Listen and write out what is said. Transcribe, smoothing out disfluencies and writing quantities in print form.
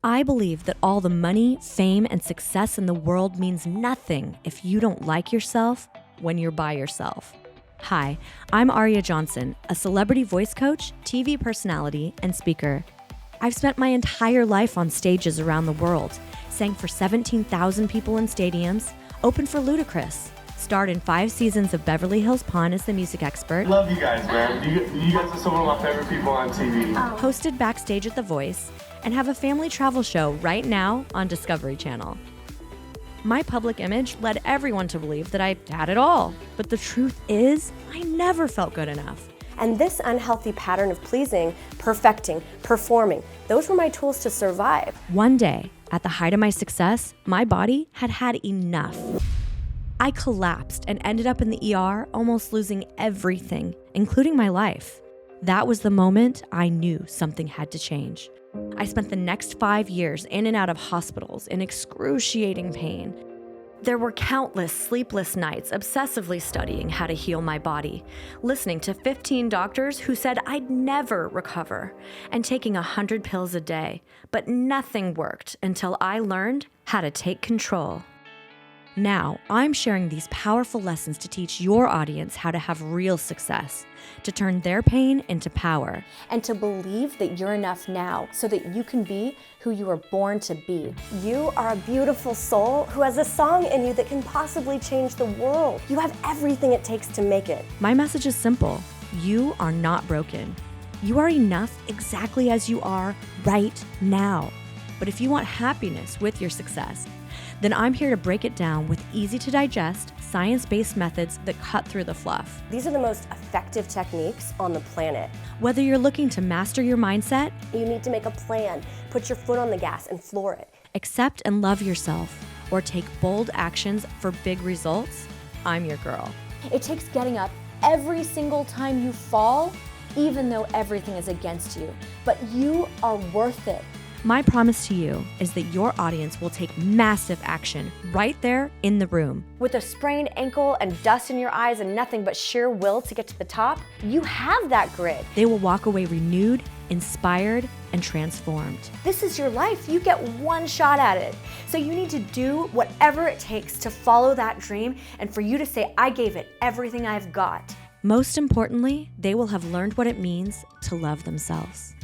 I believe that all the money, fame, and success in the world means nothing if you don't like yourself when you're by yourself. Hi, I'm Aria Johnson, a celebrity voice coach, TV personality, and speaker. I've spent my entire life on stages around the world, sang for 17,000 people in stadiums, opened for Ludacris, starred in 5 seasons of Beverly Hills Pawn as the music expert. Love you guys, man. You guys are some of my favorite people on TV. Hosted Backstage at The Voice, and have a family travel show right now on Discovery Channel. My public image led everyone to believe that I had it all, but the truth is, I never felt good enough. And this unhealthy pattern of pleasing, perfecting, performing, those were my tools to survive. One day, at the height of my success, my body had had enough. I collapsed and ended up in the ER, almost losing everything, including my life. That was the moment I knew something had to change. I spent the next 5 years in and out of hospitals in excruciating pain. There were countless sleepless nights obsessively studying how to heal my body, listening to 15 doctors who said I'd never recover, and taking 100 pills a day. But nothing worked until I learned how to take control. Now, I'm sharing these powerful lessons to teach your audience how to have real success, to turn their pain into power. And to believe that you're enough now so that you can be who you were born to be. You are a beautiful soul who has a song in you that can possibly change the world. You have everything it takes to make it. My message is simple. You are not broken. You are enough exactly as you are right now. But if you want happiness with your success, then I'm here to break it down with easy-to-digest, science-based methods that cut through the fluff. These are the most effective techniques on the planet. Whether you're looking to master your mindset, You need to make a plan, put your foot on the gas and floor it. accept and love yourself, or take bold actions for big results, I'm your girl. It takes getting up every single time you fall, even though everything is against you. But you are worth it. My promise to you is that your audience will take massive action right there in the room. With a sprained ankle and dust in your eyes and nothing but sheer will to get to the top, you have that grit. They will walk away renewed, inspired, and transformed. This is your life. You get one shot at it. So you need to do whatever it takes to follow that dream and for you to say, I gave it everything I've got. Most importantly, they will have learned what it means to love themselves.